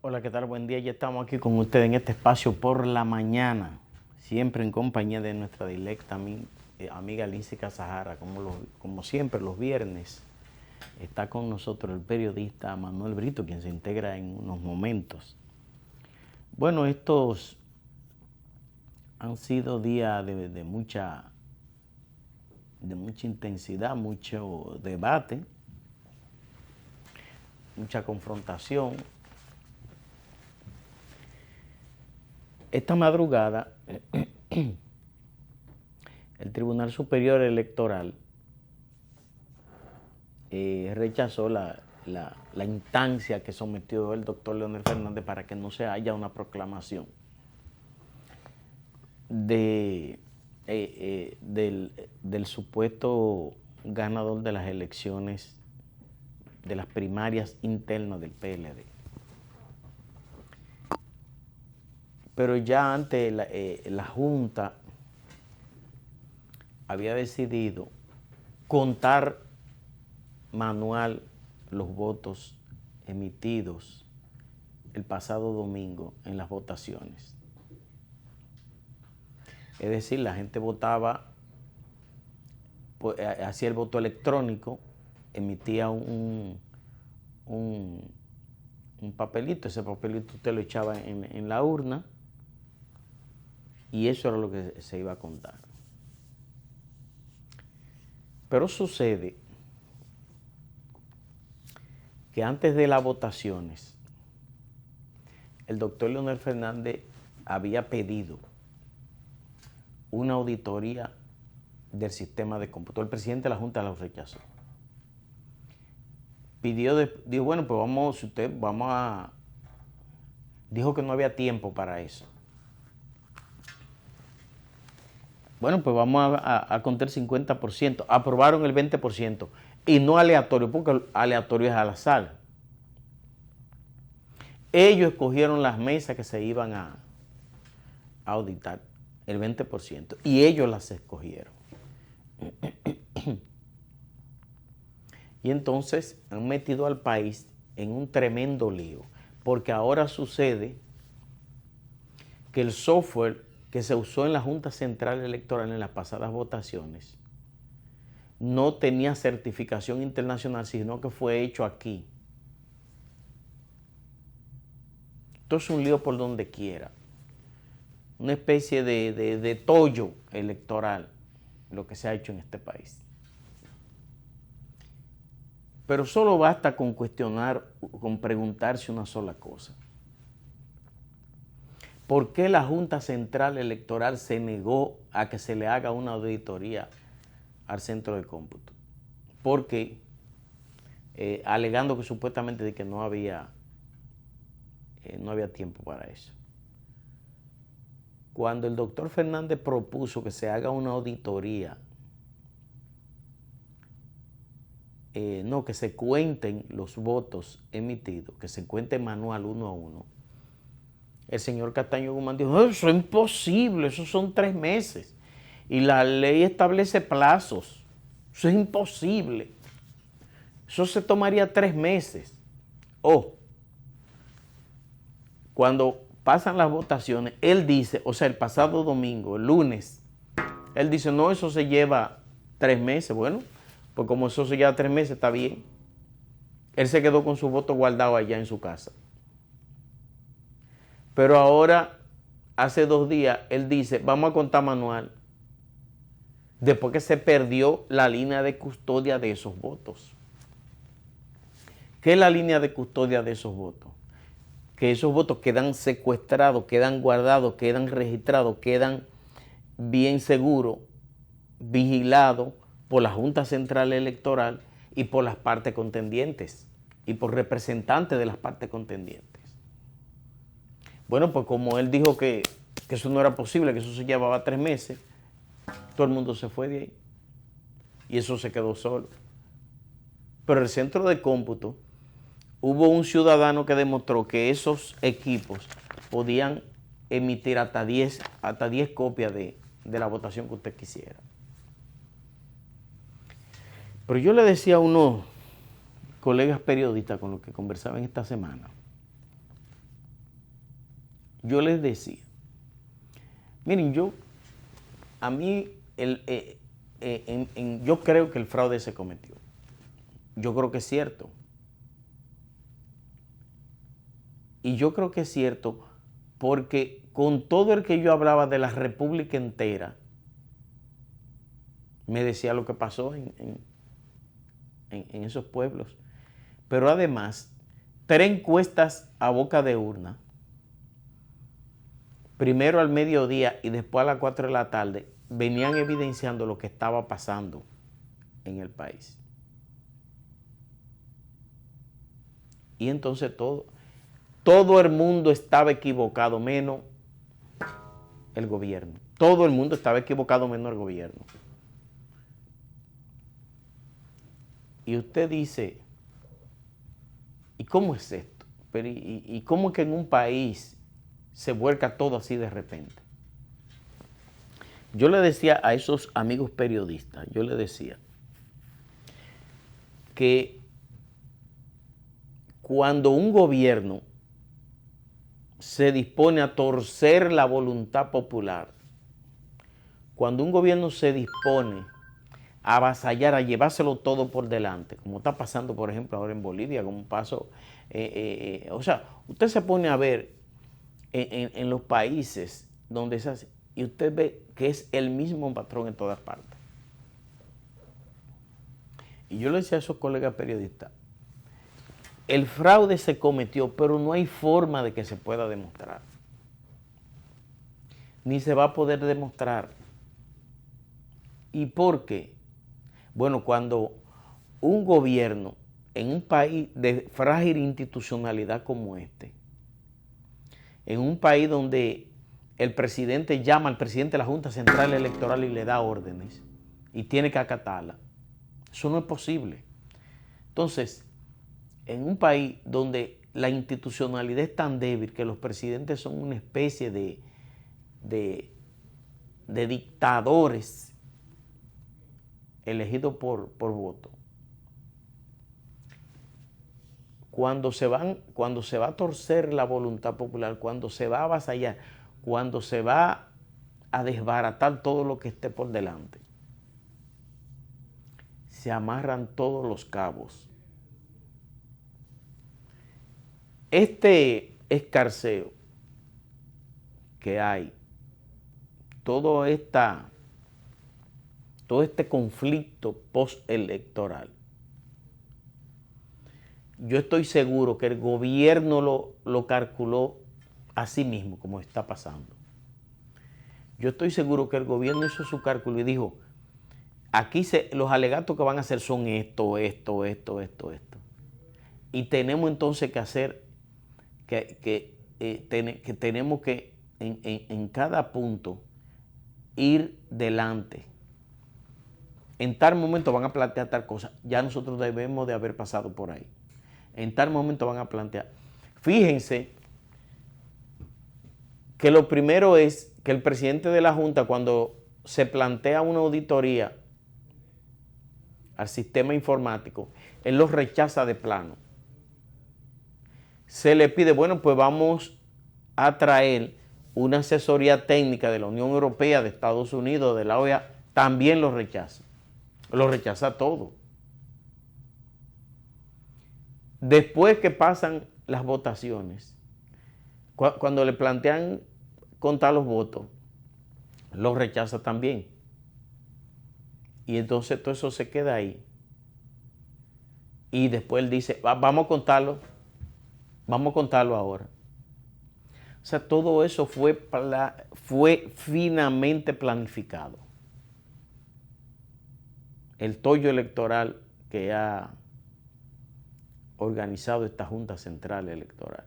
Hola, ¿qué tal? Buen día. Ya estamos aquí con ustedes en este espacio por la mañana, siempre en compañía de nuestra directa amiga Lindsay Casajara, como siempre los viernes. Está con nosotros el periodista Manuel Brito, quien se integra en unos momentos. Bueno, estos han sido días de mucha intensidad, mucho debate, mucha confrontación. Esta madrugada, el Tribunal Superior Electoral rechazó la instancia que sometió el doctor Leonel Fernández para que no se haya una proclamación del supuesto ganador de las elecciones, de las primarias internas del PLD. Pero ya antes la Junta había decidido contar manual los votos emitidos el pasado domingo en las votaciones. Es decir, la gente votaba, hacía el voto electrónico, emitía un papelito, ese papelito usted lo echaba en la urna y eso era lo que se iba a contar. Pero sucede que antes de las votaciones, el doctor Leonel Fernández había pedido una auditoría del sistema de cómputo. El presidente de la Junta lo rechazó. Dijo, bueno, pues dijo que no había tiempo para eso. Bueno, pues vamos a contar el 50%. Aprobaron el 20% y no aleatorio, porque aleatorio es al azar. Ellos escogieron las mesas que se iban a auditar, el 20%, y ellos las escogieron. Y entonces han metido al país en un tremendo lío, porque ahora sucede que el software que se usó en la Junta Central Electoral en las pasadas votaciones no tenía certificación internacional, sino que fue hecho aquí. Esto es un lío por donde quiera. Una especie de tollo electoral, lo que se ha hecho en este país. Pero solo basta con cuestionar, con preguntarse una sola cosa. ¿Por qué la Junta Central Electoral se negó a que se le haga una auditoría al centro de cómputo? Porque alegando que supuestamente de que no había tiempo para eso. Cuando el doctor Fernández propuso que se haga una auditoría, que se cuenten los votos emitidos, que se cuente manual uno a uno, el señor Castaño Guzmán dijo, no, eso es imposible, eso son 3 meses. Y la ley establece plazos, eso es imposible. Eso se tomaría 3 meses. Cuando pasan las votaciones, él dice, o sea, el pasado domingo, el lunes, él dice, no, eso se lleva 3 meses. Bueno, pues como eso se lleva 3 meses, está bien. Él se quedó con su voto guardado allá en su casa. Pero ahora, hace 2 días, él dice, vamos a contar manual. Después que se perdió la línea de custodia de esos votos. ¿Qué es la línea de custodia de esos votos? Que esos votos quedan secuestrados, quedan guardados, quedan registrados, quedan bien seguros, vigilados por la Junta Central Electoral y por las partes contendientes y por representantes de las partes contendientes. Bueno, pues como él dijo que eso no era posible, que eso se llevaba 3 meses, todo el mundo se fue de ahí y eso se quedó solo. Pero el centro de cómputo, hubo un ciudadano que demostró que esos equipos podían emitir hasta 10 copias de la votación que usted quisiera. Pero yo le decía a unos colegas periodistas con los que conversaba en esta semana yo les decía, miren, a mí, yo creo que el fraude se cometió. Yo creo que es cierto. Y yo creo que es cierto porque con todo el que yo hablaba de la república entera, me decía lo que pasó en esos pueblos. Pero además, 3 encuestas a boca de urna, primero al mediodía y después a las 4 de la tarde, venían evidenciando lo que estaba pasando en el país. Y entonces todo el mundo estaba equivocado, menos el gobierno. Todo el mundo estaba equivocado, menos el gobierno. Y usted dice, ¿y cómo es esto? Pero, ¿y cómo es que en un país se vuelca todo así de repente? Yo le decía a esos amigos periodistas, yo le decía que cuando un gobierno se dispone a torcer la voluntad popular, cuando un gobierno se dispone a avasallar, a llevárselo todo por delante, como está pasando, por ejemplo, ahora en Bolivia, como pasó, o sea, usted se pone a ver en los países donde se hace, y usted ve que es el mismo patrón en todas partes. Y yo le decía a esos colegas periodistas, el fraude se cometió, pero no hay forma de que se pueda demostrar. Ni se va a poder demostrar. ¿Y por qué? Bueno, cuando un gobierno en un país de frágil institucionalidad como este, en un país donde el presidente llama al presidente de la Junta Central Electoral y le da órdenes y tiene que acatarla, eso no es posible. Entonces, en un país donde la institucionalidad es tan débil que los presidentes son una especie de dictadores elegidos por voto, cuando se va a torcer la voluntad popular, cuando se va a avasallar, cuando se va a desbaratar todo lo que esté por delante, se amarran todos los cabos. Este escarceo que hay, todo este conflicto postelectoral, yo estoy seguro que el gobierno lo calculó a sí mismo, como está pasando. Yo estoy seguro que el gobierno hizo su cálculo y dijo, aquí los alegatos que van a hacer son esto. Y tenemos entonces que hacer, tenemos que en cada punto ir delante. En tal momento van a plantear tal cosa. Ya nosotros debemos de haber pasado por ahí. En tal momento van a plantear. Fíjense que lo primero es que el presidente de la Junta, cuando se plantea una auditoría al sistema informático, él los rechaza de plano. Se le pide, bueno, pues vamos a traer una asesoría técnica de la Unión Europea, de Estados Unidos, de la OEA, también lo rechaza. Lo rechaza todo. Después que pasan las votaciones, cuando le plantean contar los votos, lo rechaza también. Y entonces todo eso se queda ahí. Y después él dice, vamos a contarlo ahora. O sea, todo eso fue finamente planificado. El tollo electoral que ha organizado esta Junta Central Electoral.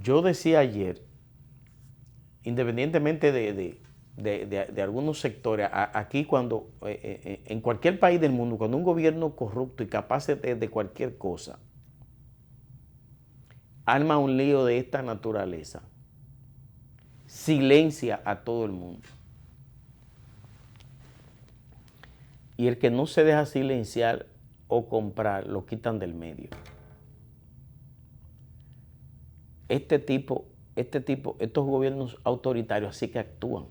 Yo decía ayer, independientemente de algunos sectores, aquí en cualquier país del mundo, cuando un gobierno corrupto y capaz de cualquier cosa, arma un lío de esta naturaleza, silencia a todo el mundo. Y el que no se deja silenciar o comprar, lo quitan del medio. estos gobiernos autoritarios así que actúan.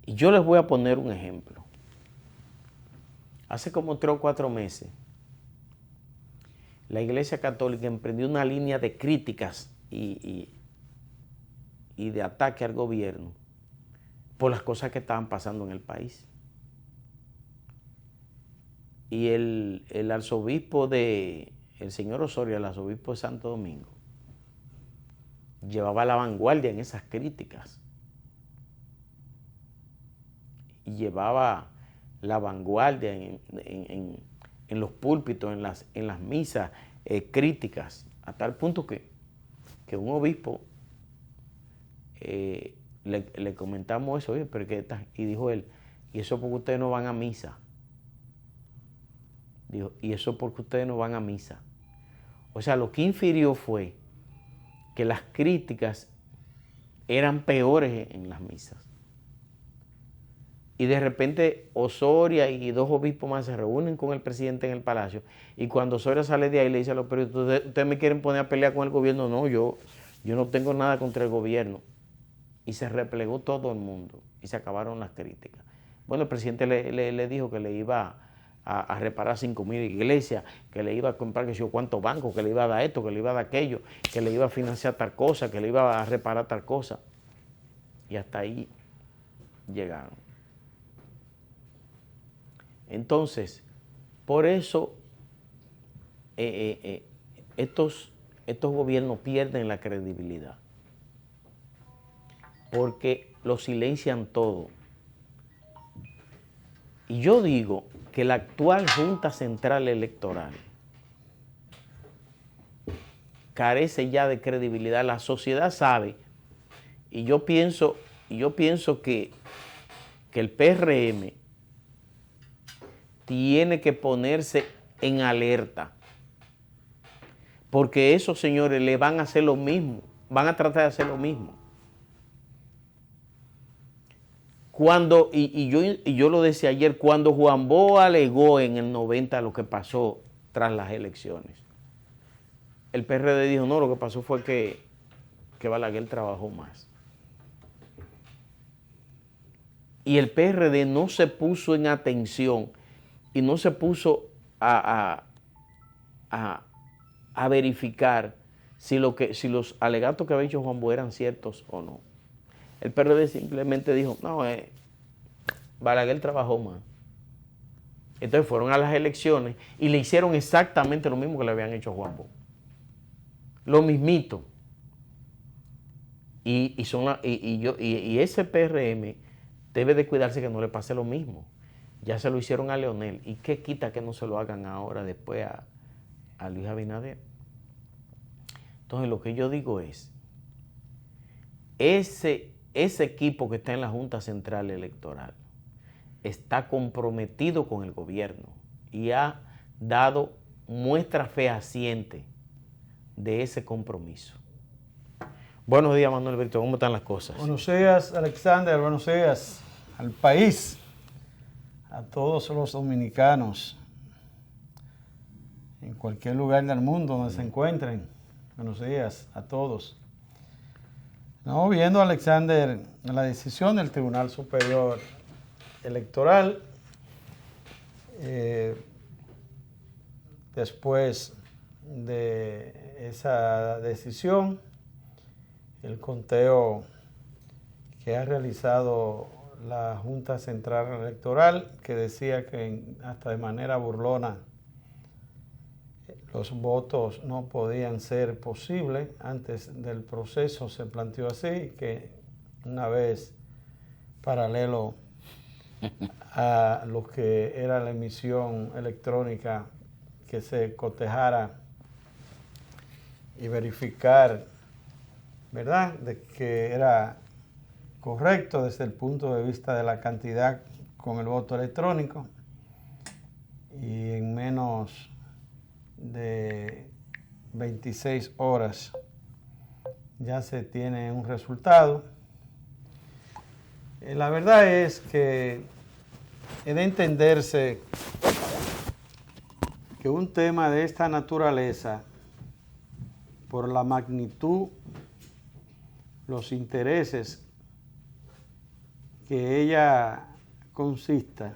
Y yo les voy a poner un ejemplo. Hace como 3 o 4 meses, la Iglesia Católica emprendió una línea de críticas y de ataque al gobierno por las cosas que estaban pasando en el país. Y el arzobispo el señor Osorio, el arzobispo de Santo Domingo, llevaba la vanguardia en esas críticas. Y llevaba la vanguardia en los púlpitos, en las misas críticas, a tal punto que un obispo le comentamos eso, oye, pero ¿qué tal? Y dijo él, y eso porque ustedes no van a misa. Dijo, y eso porque ustedes no van a misa. O sea, lo que infirió fue que las críticas eran peores en las misas. Y de repente Osoria y 2 obispos más se reúnen con el presidente en el palacio. Y cuando Osoria sale de ahí le dice a los periodistas, ¿ustedes me quieren poner a pelear con el gobierno? No, yo no tengo nada contra el gobierno. Y se replegó todo el mundo y se acabaron las críticas. Bueno, el presidente le dijo que le iba a reparar 5,000 iglesias, que le iba a comprar que sé yo cuántos bancos, que le iba a dar esto, que le iba a dar aquello, que le iba a financiar tal cosa, que le iba a reparar tal cosa. Y hasta ahí llegaron. Entonces, por eso estos gobiernos pierden la credibilidad, porque lo silencian todo. Y yo digo que la actual Junta Central Electoral carece ya de credibilidad. La sociedad sabe, y yo pienso que el PRM tiene que ponerse en alerta, porque esos señores le van a hacer lo mismo, van a tratar de hacer lo mismo. Yo lo decía ayer, cuando Juan Bosch alegó en el 90 lo que pasó tras las elecciones, el PRD dijo, no, lo que pasó fue que Balaguer trabajó más. Y el PRD no se puso en atención y no se puso a verificar si los alegatos que había hecho Juan Bosch eran ciertos o no. El PRD simplemente dijo, no, Balaguer trabajó más. Entonces fueron a las elecciones y le hicieron exactamente lo mismo que le habían hecho a Juan Bosch. Lo mismito. Y ese PRM debe de cuidarse que no le pase lo mismo. Ya se lo hicieron a Leonel. ¿Y qué quita que no se lo hagan ahora después a Luis Abinader? Entonces lo que yo digo es, ese equipo que está en la Junta Central Electoral está comprometido con el gobierno y ha dado muestra fehaciente de ese compromiso. Buenos días, Manuel Víctor, ¿cómo están las cosas? Buenos días, Alexander, buenos días al país, a todos los dominicanos, en cualquier lugar del mundo donde se encuentren. Buenos días a todos. No, viendo, Alexander, la decisión del Tribunal Superior Electoral, después de esa decisión, el conteo que ha realizado la Junta Central Electoral, que decía que hasta de manera burlona los votos no podían ser posibles. Antes del proceso se planteó así, que una vez paralelo a lo que era la emisión electrónica, que se cotejara y verificar, ¿verdad?, de que era correcto desde el punto de vista de la cantidad con el voto electrónico, y en menos de 26 horas ya se tiene un resultado. La verdad es que es de entenderse que un tema de esta naturaleza por la magnitud, los intereses que ella consista,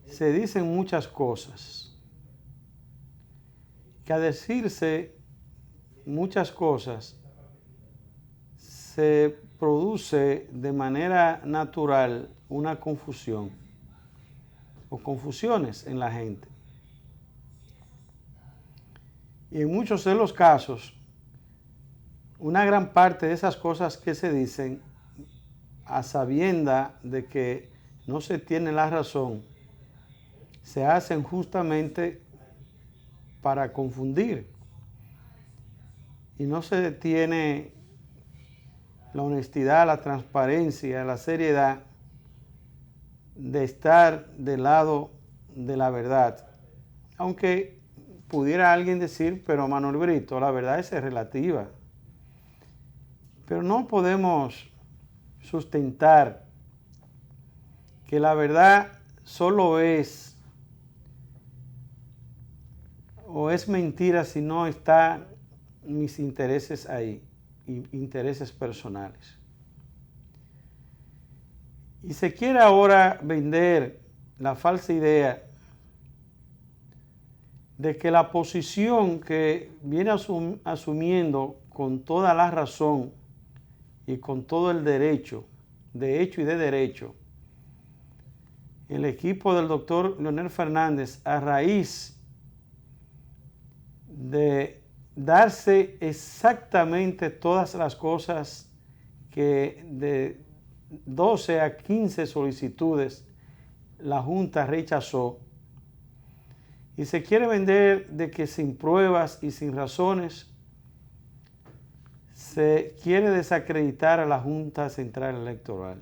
se dicen muchas cosas, que a decirse muchas cosas se produce de manera natural una confusión o confusiones en la gente. Y en muchos de los casos, una gran parte de esas cosas que se dicen, a sabienda de que no se tiene la razón, se hacen justamente para confundir. Y no se tiene la honestidad, la transparencia, la seriedad de estar del lado de la verdad. Aunque pudiera alguien decir, pero Manuel Brito, la verdad es relativa. Pero no podemos sustentar que la verdad solo es o es mentira si no están mis intereses ahí, intereses personales. Y se quiere ahora vender la falsa idea de que la posición que viene asumiendo con toda la razón y con todo el derecho, de hecho y de derecho, el equipo del doctor Leonel Fernández, a raíz de darse exactamente todas las cosas que de 12 a 15 solicitudes la Junta rechazó, y se quiere vender de que sin pruebas y sin razones se quiere desacreditar a la Junta Central Electoral.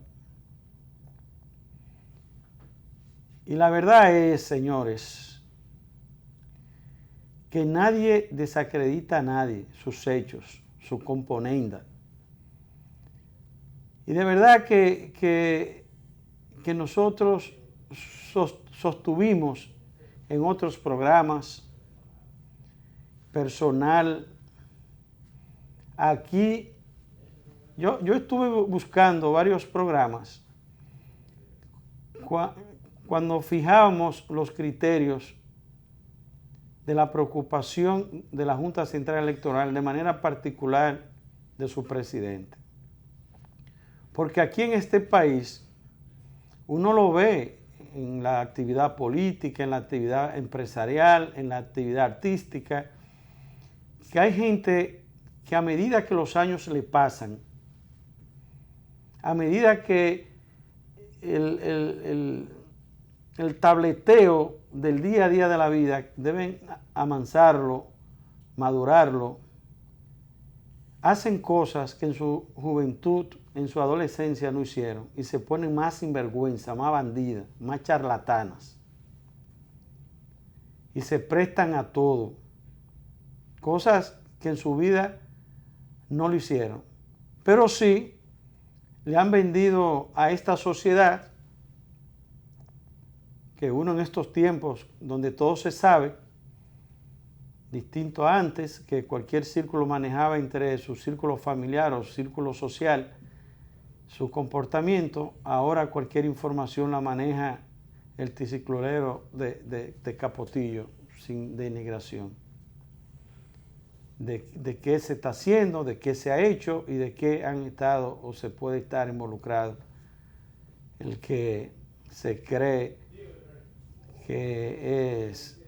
Y la verdad es, señores, que nadie desacredita a nadie, sus hechos, su componenda. Y de verdad que nosotros sostuvimos en otros programas, personal, aquí, yo estuve buscando varios programas cuando fijábamos los criterios de la preocupación de la Junta Central Electoral, de manera particular de su presidente. Porque aquí en este país uno lo ve en la actividad política, en la actividad empresarial, en la actividad artística, que hay gente que a medida que los años le pasan, a medida que el tableteo del día a día de la vida deben amansarlo, madurarlo, hacen cosas que en su juventud, en su adolescencia no hicieron, y se ponen más sinvergüenza, más bandidas, más charlatanas, y se prestan a todo, cosas que en su vida no lo hicieron, pero sí le han vendido a esta sociedad, que uno en estos tiempos donde todo se sabe, distinto a antes, que cualquier círculo manejaba entre su círculo familiar o su círculo social su comportamiento, ahora cualquier información la maneja el triciclolero de Capotillo, sin denigración. De qué se está haciendo, de qué se ha hecho y de qué han estado o se puede estar involucrado el que se cree que es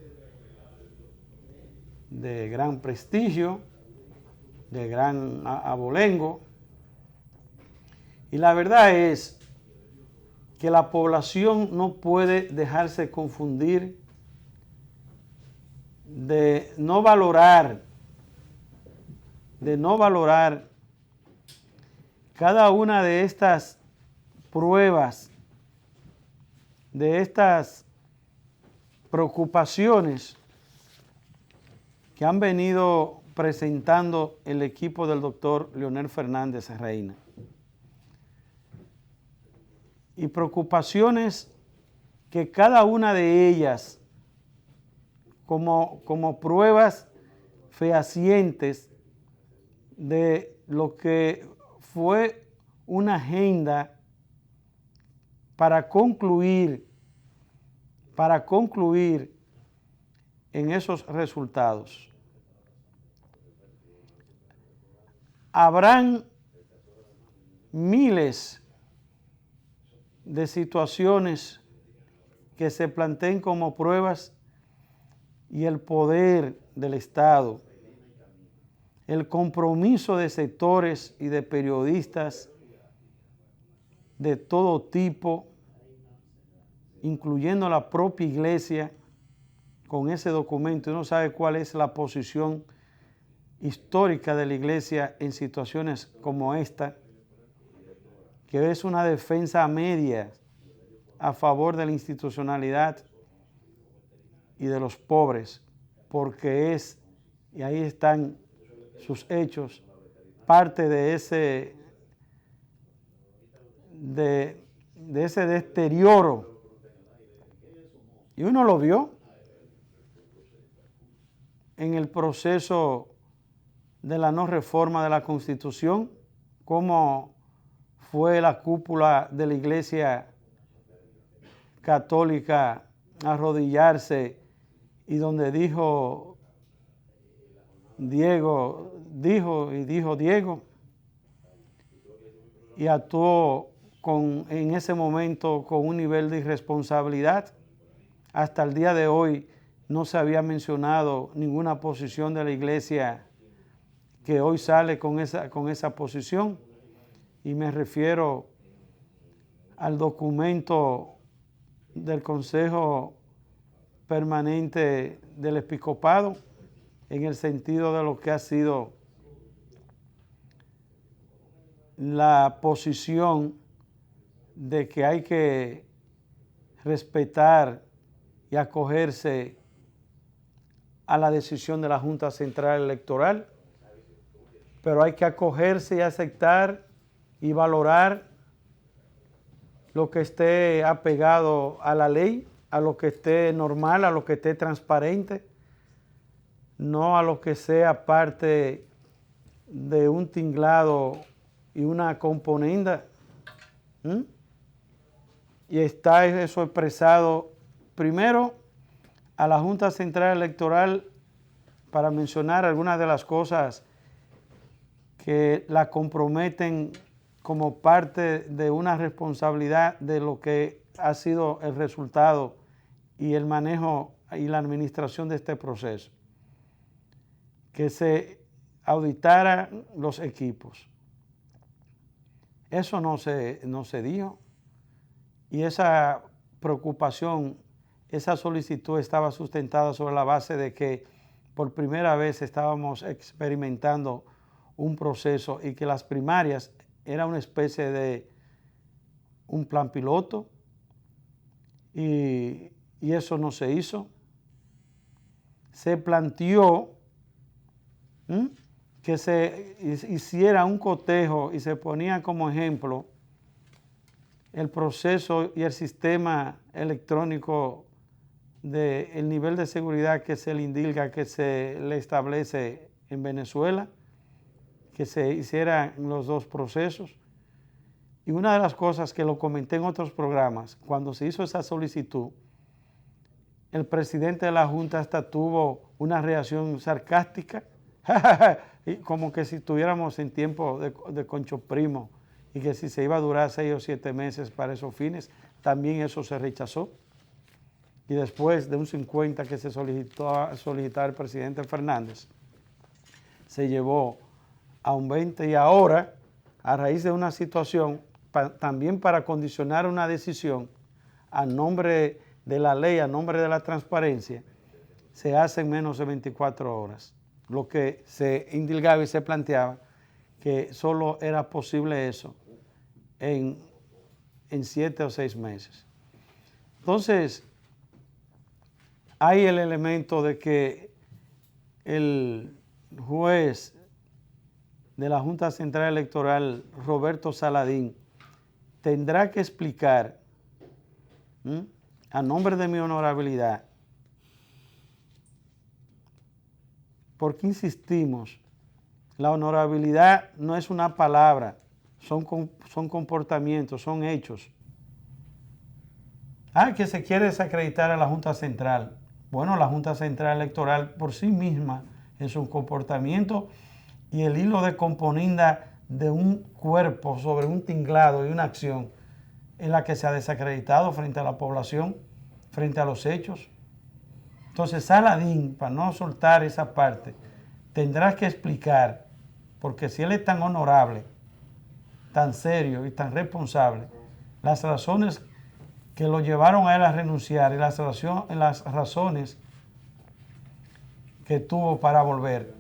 de gran prestigio, de gran abolengo. Y la verdad es que la población no puede dejarse confundir, de no valorar cada una de estas pruebas, de estas preocupaciones que han venido presentando el equipo del doctor Leonel Fernández Reina. Y preocupaciones que cada una de ellas, como pruebas fehacientes de lo que fue una agenda para concluir en esos resultados. Habrán miles de situaciones que se planteen como pruebas y el poder del Estado, el compromiso de sectores y de periodistas de todo tipo, incluyendo la propia iglesia, con ese documento. Uno sabe cuál es la posición histórica de la iglesia en situaciones como esta, que es una defensa a medias a favor de la institucionalidad y de los pobres, porque es, y ahí están sus hechos, parte de ese deterioro. Y uno lo vio en el proceso de la no reforma de la Constitución, cómo fue la cúpula de la Iglesia Católica a arrodillarse y donde dijo Diego, y actuó en ese momento con un nivel de irresponsabilidad. Hasta el día de hoy no se había mencionado ninguna posición de la iglesia que hoy sale con esa posición, y me refiero al documento del Consejo Permanente del Episcopado, en el sentido de lo que ha sido la posición de que hay que respetar y acogerse a la decisión de la Junta Central Electoral, pero hay que acogerse y aceptar y valorar lo que esté apegado a la ley, a lo que esté normal, a lo que esté transparente, no a lo que sea parte de un tinglado y una componenda. Y está eso expresado primero a la Junta Central Electoral, para mencionar algunas de las cosas que la comprometen como parte de una responsabilidad de lo que ha sido el resultado y el manejo y la administración de este proceso. Que se auditaran los equipos. Eso no se dijo. Y esa preocupación, esa solicitud estaba sustentada sobre la base de que por primera vez estábamos experimentando un proceso y que las primarias era una especie de un plan piloto, y eso no se hizo. Se planteó que se hiciera un cotejo y se ponía como ejemplo el proceso y el sistema electrónico del nivel de seguridad que se le indica, que se le establece en Venezuela, que se hicieran los dos procesos. Y una de las cosas que lo comenté en otros programas, cuando se hizo esa solicitud, el presidente de la Junta hasta tuvo una reacción sarcástica, y como que si estuviéramos en tiempo de Concho Primo, y que si se iba a durar 6 o 7 meses para esos fines. También eso se rechazó. Y después de un 50 que se solicitar el presidente Fernández, se llevó a un 20, y ahora, a raíz de una situación, también para condicionar una decisión a nombre de la ley, a nombre de la transparencia, se hace en menos de 24 horas. Lo que se indicaba y se planteaba que solo era posible eso en 7 o 6 meses. Entonces, hay el elemento de que el juez de la Junta Central Electoral, Roberto Saladín, tendrá que explicar, a nombre de mi honorabilidad, porque insistimos, la honorabilidad no es una palabra, son comportamientos, son hechos. Que se quiere desacreditar a la Junta Central. Bueno, la Junta Central Electoral por sí misma es un comportamiento y el hilo de componenda de un cuerpo sobre un tinglado y una acción en la que se ha desacreditado frente a la población, frente a los hechos. Entonces, Saladín, para no soltar esa parte, tendrás que explicar, porque si él es tan honorable, tan serio y tan responsable, las razones que lo llevaron a él a renunciar y las razones que tuvo para volver,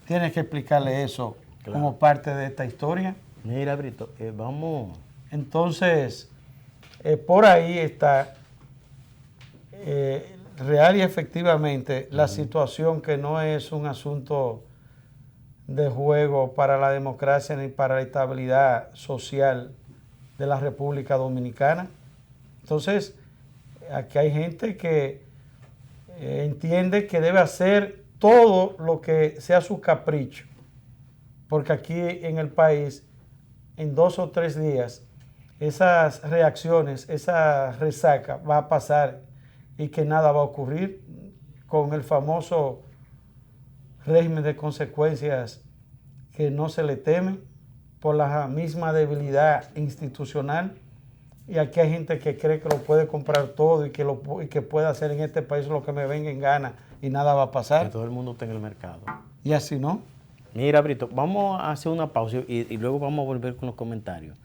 tienes que explicarle eso como parte de esta historia. Mira, Brito, vamos. Entonces, por ahí está real y efectivamente la situación, que no es un asunto de juego para la democracia ni para la estabilidad social de la República Dominicana. Entonces, aquí hay gente que entiende que debe hacer todo lo que sea su capricho, porque aquí en el país, en 2 o 3 días, esas reacciones, esa resaca va a pasar y que nada va a ocurrir con el famoso régimen de consecuencias que no se le teme por la misma debilidad institucional. Y aquí hay gente que cree que lo puede comprar todo y que puede hacer en este país lo que me venga en gana y nada va a pasar. Que todo el mundo está en el mercado. Y así no. Mira, Brito, vamos a hacer una pausa y luego vamos a volver con los comentarios.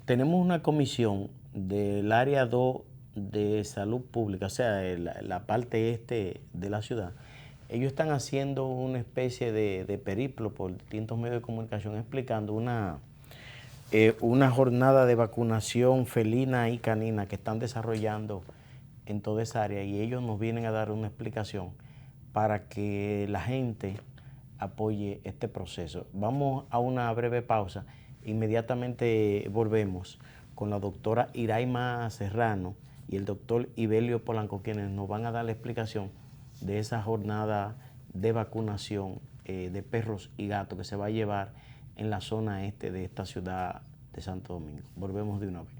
Tenemos una comisión del área 2 de salud pública, o sea, la parte este de la ciudad. Ellos están haciendo una especie de periplo por distintos medios de comunicación explicando una jornada de vacunación felina y canina que están desarrollando en toda esa área, y ellos nos vienen a dar una explicación para que la gente apoye este proceso. Vamos a una breve pausa, inmediatamente volvemos con la doctora Iraima Serrano y el doctor Ibelio Polanco, quienes nos van a dar la explicación de esa jornada de vacunación de perros y gatos que se va a llevar en la zona este de esta ciudad de Santo Domingo. Volvemos de una vez.